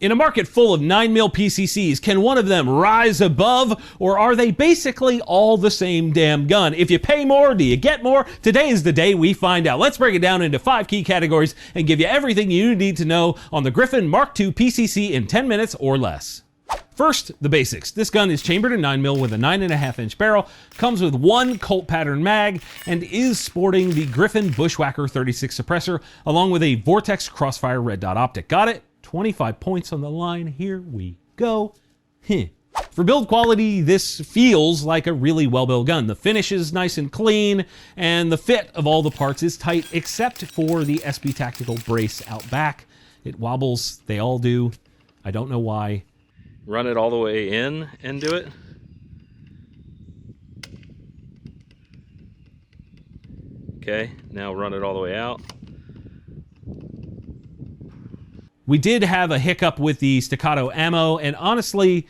In a market full of 9mm PCCs, can one of them rise above, or are they basically all the same damn gun? If you pay more, do you get more? Today is the day we find out. Let's break it down into 5 key categories and give you everything you need to know on the Griffin Mk2 PCC in 10 minutes or less. First, the basics. This gun is chambered in 9mm with a 9.5-inch barrel, comes with one Colt pattern mag, and is sporting the Griffin Bushwhacker 36 suppressor, along with a Vortex Crossfire red dot optic. Got it? 25 points on the line. Here we go. For build quality, this feels like a really well-built gun. The finish is nice and clean, and the fit of all the parts is tight, except for the SB Tactical brace out back. It wobbles. They all do. I don't know why. Run it all the way in and do it. Okay, now run it all the way out. We did have a hiccup with the staccato ammo, and honestly,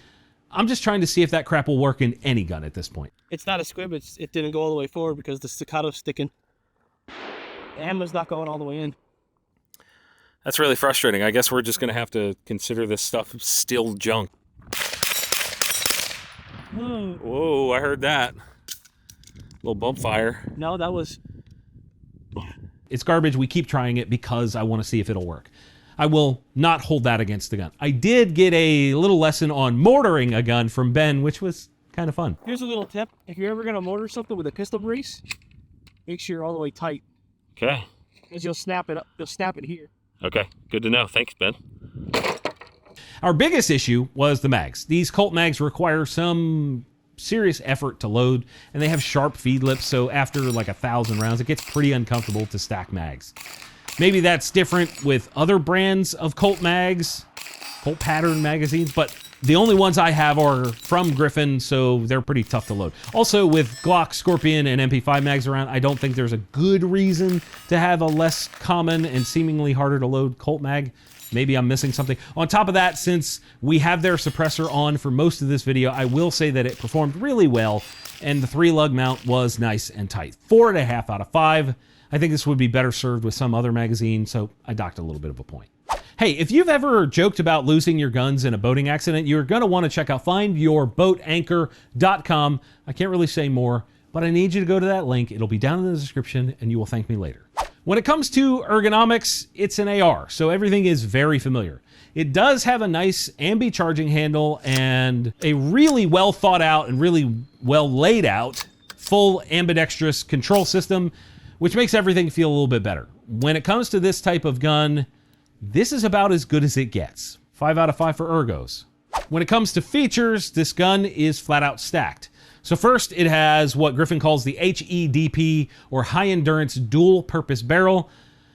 I'm just trying to see if that crap will work in any gun at this point. It's not a squib, it didn't go all the way forward because the staccato's sticking. The ammo's not going all the way in. That's really frustrating. I guess we're just going to have to consider this stuff still junk. Whoa, I heard that. Little bump fire. No, that was... It's garbage. We keep trying it because I want to see if it'll work. I will not hold that against the gun. I did get a little lesson on mortaring a gun from Ben, which was kind of fun. Here's a little tip. If you're ever going to mortar something with a pistol brace, make sure you're all the way tight. Okay. Because you'll snap it up. You'll snap it here. Okay, good to know. Thanks, Ben. Our biggest issue was the mags. These Colt mags require some serious effort to load, and they have sharp feed lips, so after like 1,000 rounds, it gets pretty uncomfortable to stack mags. Maybe that's different with other brands of Colt mags, Colt pattern magazines, but the only ones I have are from Griffin, so they're pretty tough to load. Also, with Glock, Scorpion, and MP5 mags around, I don't think there's a good reason to have a less common and seemingly harder to load Colt mag. Maybe I'm missing something. On top of that, since we have their suppressor on for most of this video, I will say that it performed really well, and the 3-lug mount was nice and tight. 4.5 out of 5. I think this would be better served with some other magazine, so I docked a little bit of a point. Hey, if you've ever joked about losing your guns in a boating accident, you're going to want to check out findyourboatanchor.com. I can't really say more, but I need you to go to that link. It'll be down in the description, and you will thank me later. When it comes to ergonomics, it's an AR, so everything is very familiar. It does have a nice ambi charging handle and a really well thought out and really well laid out full ambidextrous control system, which makes everything feel a little bit better. When it comes to this type of gun, this is about as good as it gets. 5 out of 5 for ergos. When it comes to features, this gun is flat out stacked. So first, it has what Griffin calls the HEDP, or High Endurance Dual Purpose Barrel.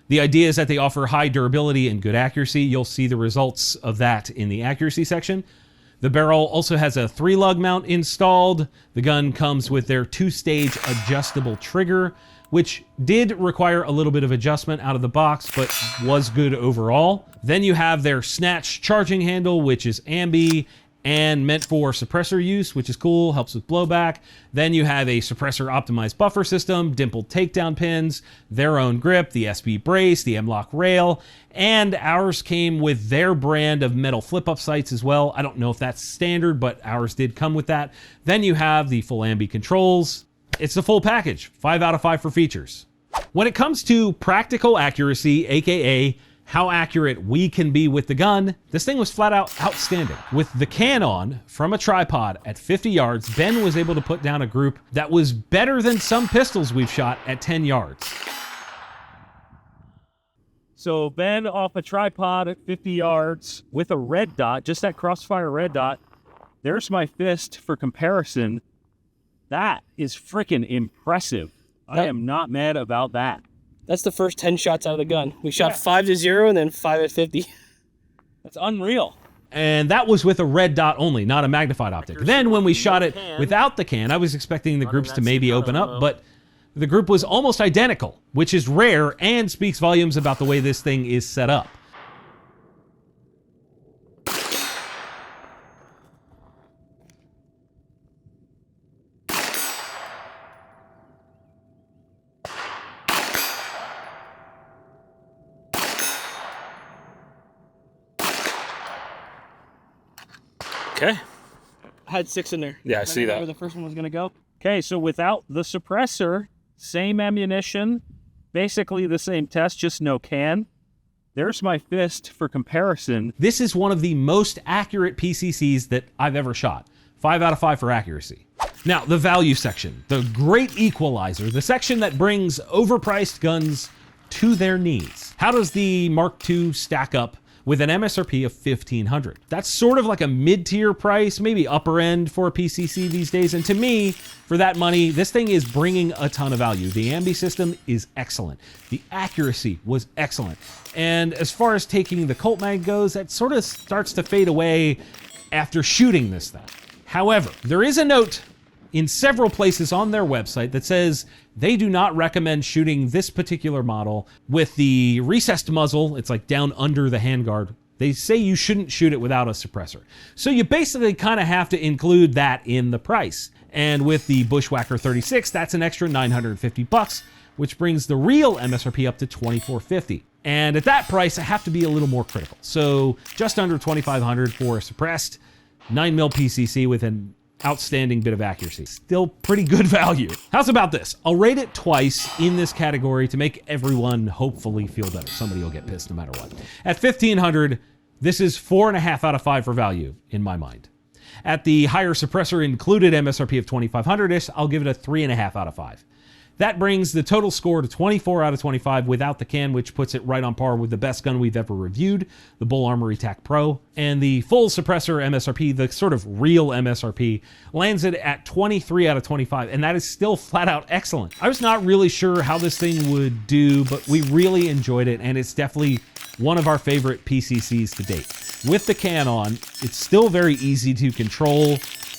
The idea is that they offer high durability and good accuracy. You'll see the results of that in the accuracy section. The barrel also has a 3-lug mount installed. The gun comes with their 2-stage adjustable trigger, which did require a little bit of adjustment out of the box, but was good overall. Then you have their snatch charging handle, which is ambi and meant for suppressor use, which is cool, helps with blowback. Then you have a suppressor optimized buffer system, dimpled takedown pins, their own grip, the SB brace, the M-LOK rail, and ours came with their brand of metal flip-up sights as well. I don't know if that's standard, but ours did come with that. Then you have the full ambi controls. It's the full package, 5 out of 5 for features. When it comes to practical accuracy, aka how accurate we can be with the gun, this thing was flat out outstanding. With the can on from a tripod at 50 yards, Ben was able to put down a group that was better than some pistols we've shot at 10 yards. So Ben off a tripod at 50 yards with a red dot, just that crossfire red dot. There's my fist for comparison. That is freaking impressive. I am not mad about that. That's the first 10 shots out of the gun. We shot 5 to 0 and then 5 at 50. That's unreal. And that was with a red dot only, not a magnified optic. Then when we shot it without the can, I was expecting the groups to maybe open up, but the group was almost identical, which is rare and speaks volumes about the way this thing is set up. Okay. I had 6 in there. Yeah, I see that. Where the first one was going to go. Okay, so without the suppressor, same ammunition, basically the same test, just no can. There's my fist for comparison. This is one of the most accurate PCCs that I've ever shot. 5 out of 5 for accuracy. Now, the value section, the great equalizer, the section that brings overpriced guns to their knees. How does the Mark II stack up with an MSRP of $1,500? That's sort of like a mid-tier price, maybe upper end for a PCC these days. And to me, for that money, this thing is bringing a ton of value. The ambi system is excellent. The accuracy was excellent. And as far as taking the Colt mag goes, that sort of starts to fade away after shooting this thing. However, there is a note in several places on their website that says they do not recommend shooting this particular model with the recessed muzzle. It's like down under the handguard. They say you shouldn't shoot it without a suppressor. So you basically kind of have to include that in the price. And with the Bushwhacker 36, that's an extra $950, which brings the real MSRP up to $2,450. And at that price, I have to be a little more critical. So just under $2,500 for a suppressed 9mm PCC with an outstanding bit of accuracy. Still pretty good value. How's about this? I'll rate it twice in this category to make everyone hopefully feel better. Somebody will get pissed no matter what. At $1,500, this is 4.5 out of 5 for value in my mind. At the higher suppressor included MSRP of $2,500-ish, I'll give it a 3.5 out of 5. That brings the total score to 24 out of 25 without the can, which puts it right on par with the best gun we've ever reviewed, the Bull Armory TAC Pro. And the full suppressor MSRP, the sort of real MSRP, lands it at 23 out of 25, and that is still flat out excellent. I was not really sure how this thing would do, but we really enjoyed it, and it's definitely one of our favorite PCCs to date. With the can on, it's still very easy to control,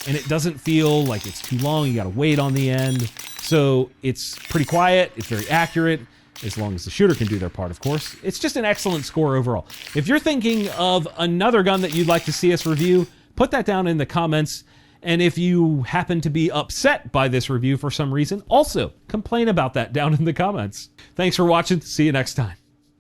and it doesn't feel like it's too long. You gotta wait on the end. So it's pretty quiet, it's very accurate, as long as the shooter can do their part, of course. It's just an excellent score overall. If you're thinking of another gun that you'd like to see us review, put that down in the comments. And if you happen to be upset by this review for some reason, also complain about that down in the comments. Thanks for watching. See you next time.